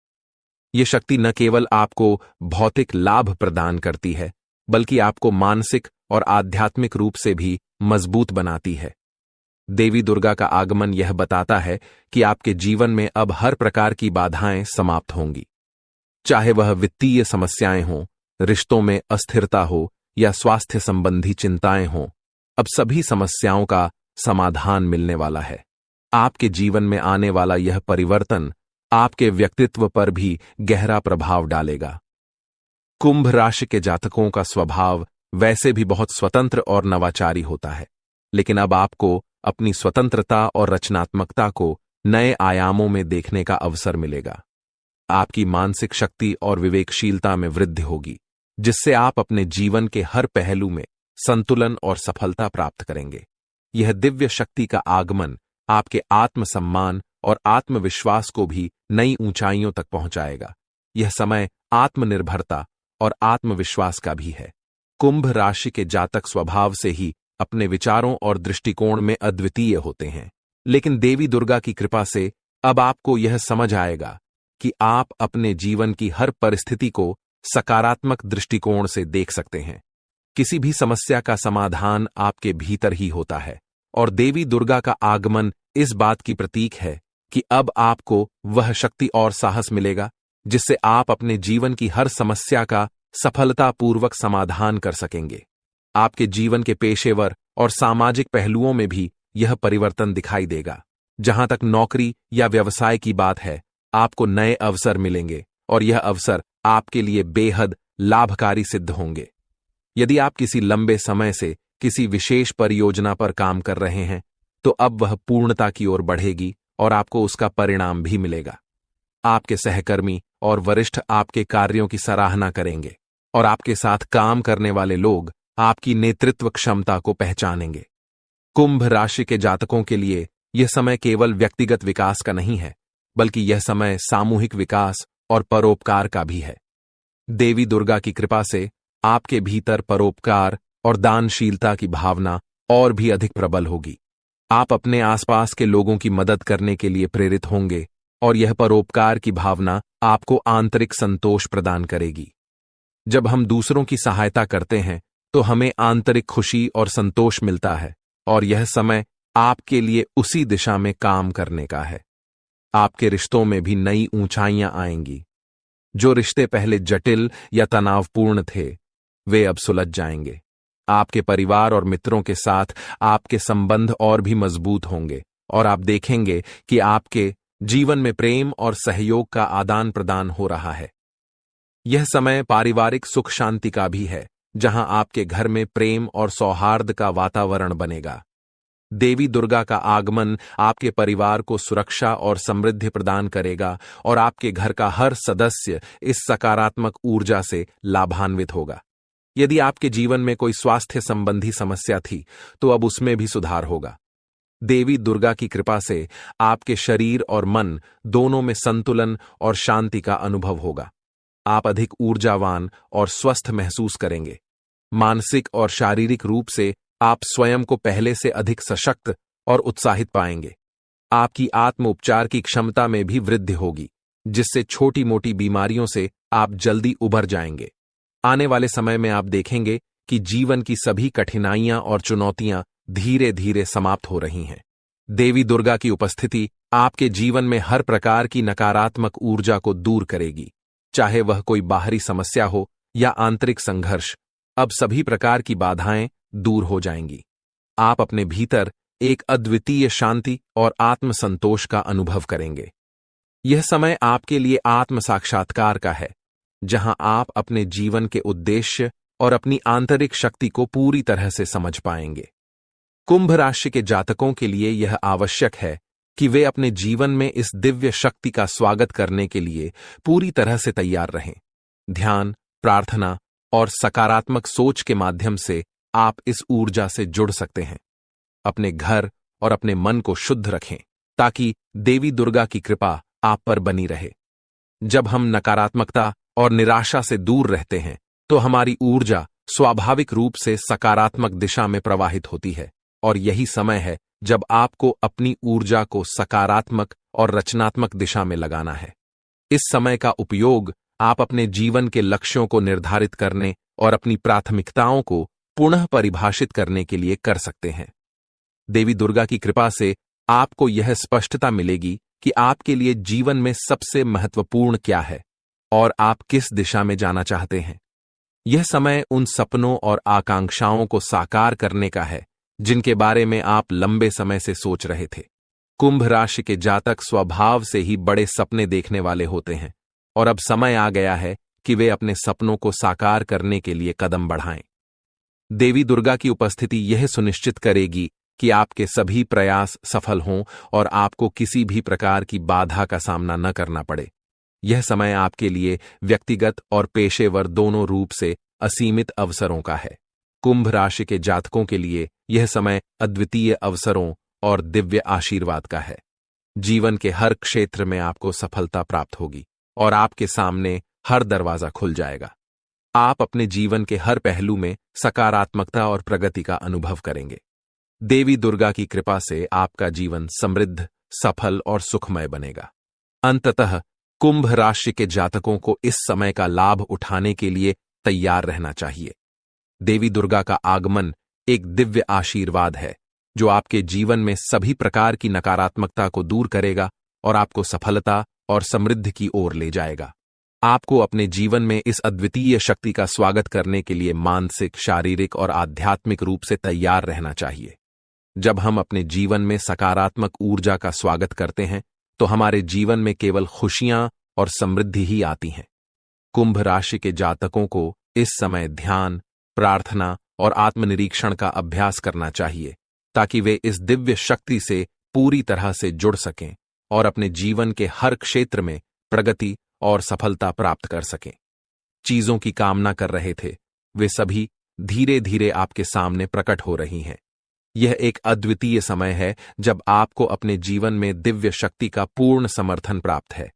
ये शक्ति न केवल आपको भौतिक लाभ प्रदान करती है, बल्कि आपको मानसिक और आध्यात्मिक रूप से भी मजबूत बनाती है। देवी दुर्गा का आगमन यह बताता है कि आपके जीवन में अब हर प्रकार की बाधाएं समाप्त होंगी, चाहे वह वित्तीय समस्याएं हों, रिश्तों में अस्थिरता हो या स्वास्थ्य संबंधी चिंताएं हों, अब सभी समस्याओं का समाधान मिलने वाला है। आपके जीवन में आने वाला यह परिवर्तन आपके व्यक्तित्व पर भी गहरा प्रभाव डालेगा। कुंभ राशि के जातकों का स्वभाव वैसे भी बहुत स्वतंत्र और नवाचारी होता है, लेकिन अब आपको अपनी स्वतंत्रता और रचनात्मकता को नए आयामों में देखने का अवसर मिलेगा। आपकी मानसिक शक्ति और विवेकशीलता में वृद्धि होगी, जिससे आप अपने जीवन के हर पहलू में संतुलन और सफलता प्राप्त करेंगे। यह दिव्य शक्ति का आगमन आपके आत्मसम्मान और आत्मविश्वास को भी नई ऊंचाइयों तक पहुंचाएगा। यह समय आत्मनिर्भरता और आत्मविश्वास का भी है। कुंभ राशि के जातक स्वभाव से ही अपने विचारों और दृष्टिकोण में अद्वितीय होते हैं, लेकिन देवी दुर्गा की कृपा से अब आपको यह समझ आएगा कि आप अपने जीवन की हर परिस्थिति को सकारात्मक दृष्टिकोण से देख सकते हैं। किसी भी समस्या का समाधान आपके भीतर ही होता है, और देवी दुर्गा का आगमन इस बात की प्रतीक है कि अब आपको वह शक्ति और साहस मिलेगा जिससे आप अपने जीवन की हर समस्या का सफलतापूर्वक समाधान कर सकेंगे। आपके जीवन के पेशेवर और सामाजिक पहलुओं में भी यह परिवर्तन दिखाई देगा। जहां तक नौकरी या व्यवसाय की बात है, आपको नए अवसर मिलेंगे और यह अवसर आपके लिए बेहद लाभकारी सिद्ध होंगे। यदि आप किसी लंबे समय से किसी विशेष परियोजना पर काम कर रहे हैं, तो अब वह पूर्णता की ओर बढ़ेगी और आपको उसका परिणाम भी मिलेगा। आपके सहकर्मी और वरिष्ठ आपके कार्यों की सराहना करेंगे और आपके साथ काम करने वाले लोग आपकी नेतृत्व क्षमता को पहचानेंगे। कुंभ राशि के जातकों के लिए यह समय केवल व्यक्तिगत विकास का नहीं है, बल्कि यह समय सामूहिक विकास और परोपकार का भी है। देवी दुर्गा की कृपा से आपके भीतर परोपकार और दानशीलता की भावना और भी अधिक प्रबल होगी। आप अपने आसपास के लोगों की मदद करने के लिए प्रेरित होंगे और यह परोपकार की भावना आपको आंतरिक संतोष प्रदान करेगी। जब हम दूसरों की सहायता करते हैं तो हमें आंतरिक खुशी और संतोष मिलता है, और यह समय आपके लिए उसी दिशा में काम करने का है। आपके रिश्तों में भी नई ऊंचाइयां आएंगी। जो रिश्ते पहले जटिल या तनावपूर्ण थे, वे अब सुलझ जाएंगे। आपके परिवार और मित्रों के साथ आपके संबंध और भी मजबूत होंगे और आप देखेंगे कि आपके जीवन में प्रेम और सहयोग का आदान प्रदान हो रहा है। यह समय पारिवारिक सुख शांति का भी है, जहां आपके घर में प्रेम और सौहार्द का वातावरण बनेगा। देवी दुर्गा का आगमन आपके परिवार को सुरक्षा और समृद्धि प्रदान करेगा और आपके घर का हर सदस्य इस सकारात्मक ऊर्जा से लाभान्वित होगा। यदि आपके जीवन में कोई स्वास्थ्य संबंधी समस्या थी, तो अब उसमें भी सुधार होगा। देवी दुर्गा की कृपा से आपके शरीर और मन दोनों में संतुलन और शांति का अनुभव होगा। आप अधिक ऊर्जावान और स्वस्थ महसूस करेंगे। मानसिक और शारीरिक रूप से आप स्वयं को पहले से अधिक सशक्त और उत्साहित पाएंगे। आपकी आत्म उपचार की क्षमता में भी वृद्धि होगी, जिससे छोटी मोटी बीमारियों से आप जल्दी उबर जाएंगे। आने वाले समय में आप देखेंगे कि जीवन की सभी कठिनाइयां और चुनौतियां धीरे धीरे समाप्त हो रही हैं। देवी दुर्गा की उपस्थिति आपके जीवन में हर प्रकार की नकारात्मक ऊर्जा को दूर करेगी, चाहे वह कोई बाहरी समस्या हो या आंतरिक संघर्ष। अब सभी प्रकार की बाधाएं दूर हो जाएंगी। आप अपने भीतर एक अद्वितीय शांति और आत्मसंतोष का अनुभव करेंगे। यह समय आपके लिए आत्म साक्षात्कार का है, जहां आप अपने जीवन के उद्देश्य और अपनी आंतरिक शक्ति को पूरी तरह से समझ पाएंगे। कुंभ राशि के जातकों के लिए यह आवश्यक है कि वे अपने जीवन में इस दिव्य शक्ति का स्वागत करने के लिए पूरी तरह से तैयार रहें। ध्यान, प्रार्थना और सकारात्मक सोच के माध्यम से आप इस ऊर्जा से जुड़ सकते हैं। अपने घर और अपने मन को शुद्ध रखें ताकि देवी दुर्गा की कृपा आप पर बनी रहे। जब हम नकारात्मकता और निराशा से दूर रहते हैं, तो हमारी ऊर्जा स्वाभाविक रूप से सकारात्मक दिशा में प्रवाहित होती है, और यही समय है जब आपको अपनी ऊर्जा को सकारात्मक और रचनात्मक दिशा में लगाना है। इस समय का उपयोग आप अपने जीवन के लक्ष्यों को निर्धारित करने और अपनी प्राथमिकताओं को पुनः परिभाषित करने के लिए कर सकते हैं। देवी दुर्गा की कृपा से आपको यह स्पष्टता मिलेगी कि आपके लिए जीवन में सबसे महत्वपूर्ण क्या है और आप किस दिशा में जाना चाहते हैं। यह समय उन सपनों और आकांक्षाओं को साकार करने का है जिनके बारे में आप लंबे समय से सोच रहे थे। कुंभ राशि के जातक स्वभाव से ही बड़े सपने देखने वाले होते हैं और अब समय आ गया है कि वे अपने सपनों को साकार करने के लिए कदम बढ़ाएं। देवी दुर्गा की उपस्थिति यह सुनिश्चित करेगी कि आपके सभी प्रयास सफल हों और आपको किसी भी प्रकार की बाधा का सामना न करना पड़े। यह समय आपके लिए व्यक्तिगत और पेशेवर दोनों रूप से असीमित अवसरों का है। कुंभ राशि के जातकों के लिए यह समय अद्वितीय अवसरों और दिव्य आशीर्वाद का है। जीवन के हर क्षेत्र में आपको सफलता प्राप्त होगी और आपके सामने हर दरवाजा खुल जाएगा। आप अपने जीवन के हर पहलू में सकारात्मकता और प्रगति का अनुभव करेंगे। देवी दुर्गा की कृपा से आपका जीवन समृद्ध, सफल और सुखमय बनेगा। अंततः कुंभ राशि के जातकों को इस समय का लाभ उठाने के लिए तैयार रहना चाहिए। देवी दुर्गा का आगमन एक दिव्य आशीर्वाद है जो आपके जीवन में सभी प्रकार की नकारात्मकता को दूर करेगा और आपको सफलता और समृद्धि की ओर ले जाएगा। आपको अपने जीवन में इस अद्वितीय शक्ति का स्वागत करने के लिए मानसिक, शारीरिक और आध्यात्मिक रूप से तैयार रहना चाहिए। जब हम अपने जीवन में सकारात्मक ऊर्जा का स्वागत करते हैं तो हमारे जीवन में केवल खुशियां और समृद्धि ही आती हैं। कुंभ राशि के जातकों को इस समय ध्यान, प्रार्थना और आत्मनिरीक्षण का अभ्यास करना चाहिए ताकि वे इस दिव्य शक्ति से पूरी तरह से जुड़ सकें और अपने जीवन के हर क्षेत्र में प्रगति और सफलता प्राप्त कर सकें। चीजों की कामना कर रहे थे, वे सभी धीरे धीरे आपके सामने प्रकट हो रही हैं। यह एक अद्वितीय समय है जब आपको अपने जीवन में दिव्य शक्ति का पूर्ण समर्थन प्राप्त है।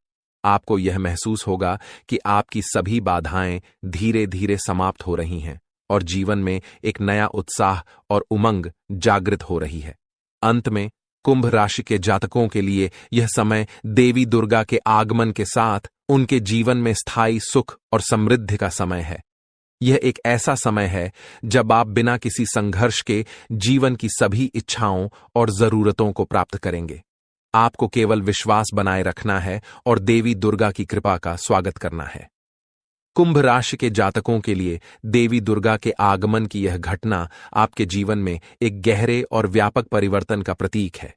आपको यह महसूस होगा कि आपकी सभी बाधाएं धीरे धीरे समाप्त हो रही हैं और जीवन में एक नया उत्साह और उमंग जागृत हो रही है। अंत में कुंभ राशि के जातकों के लिए यह समय देवी दुर्गा के आगमन के साथ उनके जीवन में स्थायी सुख और समृद्धि का समय है। यह एक ऐसा समय है जब आप बिना किसी संघर्ष के जीवन की सभी इच्छाओं और जरूरतों को प्राप्त करेंगे। आपको केवल विश्वास बनाए रखना है और देवी दुर्गा की कृपा का स्वागत करना है। कुंभ राशि के जातकों के लिए देवी दुर्गा के आगमन की यह घटना आपके जीवन में एक गहरे और व्यापक परिवर्तन का प्रतीक है।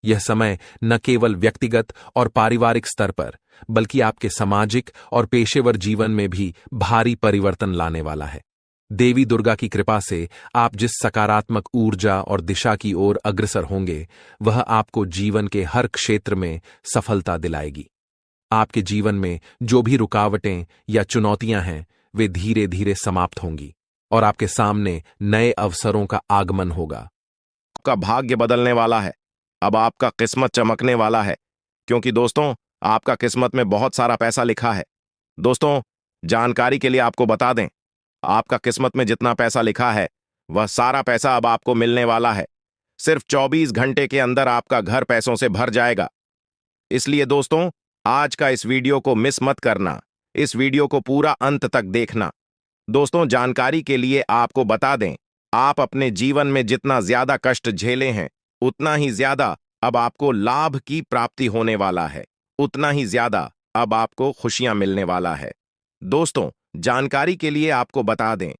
यह समय न केवल व्यक्तिगत और पारिवारिक स्तर पर बल्कि आपके सामाजिक और पेशेवर जीवन में भी भारी परिवर्तन लाने वाला है। देवी दुर्गा की कृपा से आप जिस सकारात्मक ऊर्जा और दिशा की ओर अग्रसर होंगे वह आपको जीवन के हर क्षेत्र में सफलता दिलाएगी। आपके जीवन में जो भी रुकावटें या चुनौतियां हैं वे धीरे धीरे समाप्त होंगी और आपके सामने नए अवसरों का आगमन होगा। आपका भाग्य बदलने वाला है। अब आपका किस्मत चमकने वाला है क्योंकि दोस्तों आपका किस्मत में बहुत सारा पैसा लिखा है। दोस्तों जानकारी के लिए आपको बता दें, आपका किस्मत में जितना पैसा लिखा है वह सारा पैसा अब आपको मिलने वाला है। सिर्फ 24 घंटे के अंदर आपका घर पैसों से भर जाएगा। इसलिए दोस्तों आज का इस वीडियो को मिस मत करना, इस वीडियो को पूरा अंत तक देखना। दोस्तों जानकारी के लिए आपको बता दें, आप अपने जीवन में जितना ज्यादा कष्ट झेले हैं उतना ही ज्यादा अब आपको लाभ की प्राप्ति होने वाला है, उतना ही ज्यादा अब आपको खुशियां मिलने वाला है। दोस्तों जानकारी के लिए आपको बता दें,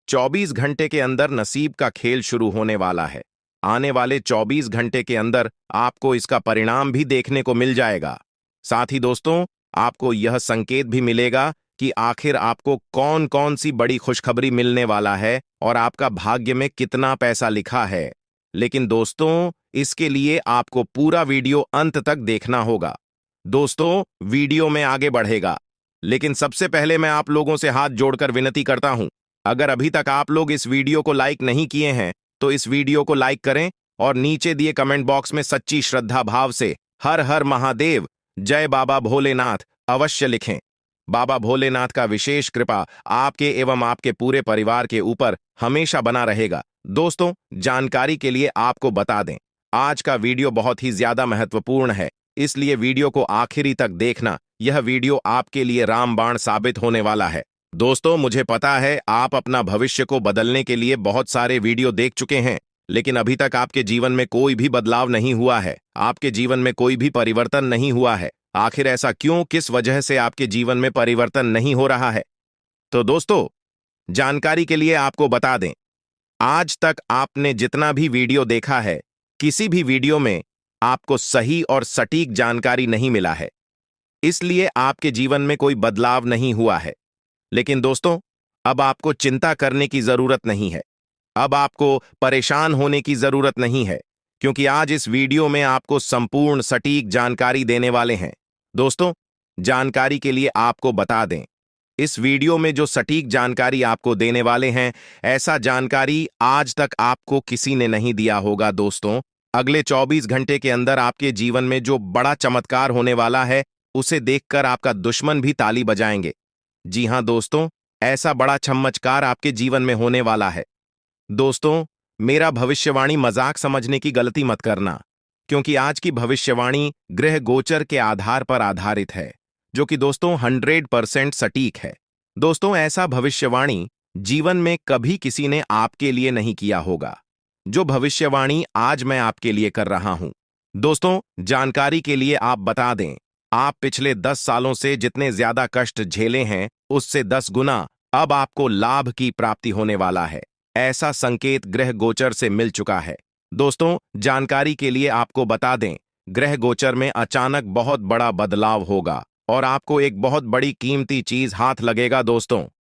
24 घंटे के अंदर नसीब का खेल शुरू होने वाला है। आने वाले 24 घंटे के अंदर आपको इसका परिणाम भी देखने को मिल जाएगा। साथ ही दोस्तों आपको यह संकेत भी मिलेगा कि आखिर आपको कौन कौन सी बड़ी खुशखबरी मिलने वाला है और आपका भाग्य में कितना पैसा लिखा है। लेकिन दोस्तों इसके लिए आपको पूरा वीडियो अंत तक देखना होगा। दोस्तों वीडियो में आगे बढ़ेगा, लेकिन सबसे पहले मैं आप लोगों से हाथ जोड़कर विनती करता हूं, अगर अभी तक आप लोग इस वीडियो को लाइक नहीं किए हैं तो इस वीडियो को लाइक करें और नीचे दिए कमेंट बॉक्स में सच्ची श्रद्धा भाव से हर हर महादेव, जय बाबा भोलेनाथ अवश्य लिखें। बाबा भोलेनाथ का विशेष कृपा आपके एवं आपके पूरे परिवार के ऊपर हमेशा बना रहेगा। दोस्तों जानकारी के लिए आपको बता दें, आज का वीडियो बहुत ही ज्यादा महत्वपूर्ण है, इसलिए वीडियो को आखिरी तक देखना। यह वीडियो आपके लिए रामबाण साबित होने वाला है। दोस्तों मुझे पता है आप अपना भविष्य को बदलने के लिए बहुत सारे वीडियो देख चुके हैं, लेकिन अभी तक आपके जीवन में कोई भी बदलाव नहीं हुआ है, आपके जीवन में कोई भी परिवर्तन नहीं हुआ है। आखिर ऐसा क्यों, किस वजह से आपके जीवन में परिवर्तन नहीं हो रहा है? तो दोस्तों जानकारी के लिए आपको बता दें, आज तक आपने जितना भी वीडियो देखा है, किसी भी वीडियो में आपको सही और सटीक जानकारी नहीं मिला है, इसलिए आपके जीवन में कोई बदलाव नहीं हुआ है। लेकिन दोस्तों, अब आपको चिंता करने की जरूरत नहीं है, अब आपको परेशान होने की जरूरत नहीं है, क्योंकि आज इस वीडियो में आपको संपूर्ण सटीक जानकारी देने वाले हैं। दोस्तों, जानकारी के लिए आपको बता दें, इस वीडियो में जो सटीक जानकारी आपको देने वाले हैं, ऐसा जानकारी आज तक आपको किसी ने नहीं दिया होगा। दोस्तों, अगले 24 घंटे के अंदर आपके जीवन में जो बड़ा चमत्कार होने वाला है, उसे देखकर आपका दुश्मन भी ताली बजाएंगे। जी हां दोस्तों, ऐसा बड़ा चमत्कार आपके जीवन में होने वाला है। दोस्तों, मेरा भविष्यवाणी मजाक समझने की गलती मत करना, क्योंकि आज की भविष्यवाणी ग्रह गोचर के आधार पर आधारित है, जो कि दोस्तों 100% सटीक है। दोस्तों, ऐसा भविष्यवाणी जीवन में कभी किसी ने आपके लिए नहीं किया होगा, जो भविष्यवाणी आज मैं आपके लिए कर रहा हूं। दोस्तों, जानकारी के लिए आप बता दें, आप पिछले 10 सालों से जितने ज्यादा कष्ट झेले हैं, उससे 10 गुना अब आपको लाभ की प्राप्ति होने वाला है। ऐसा संकेत ग्रह गोचर से मिल चुका है। दोस्तों, जानकारी के लिए आपको बता दें, ग्रह गोचर में अचानक बहुत बड़ा बदलाव होगा और आपको एक बहुत बड़ी कीमती चीज हाथ लगेगा। दोस्तों,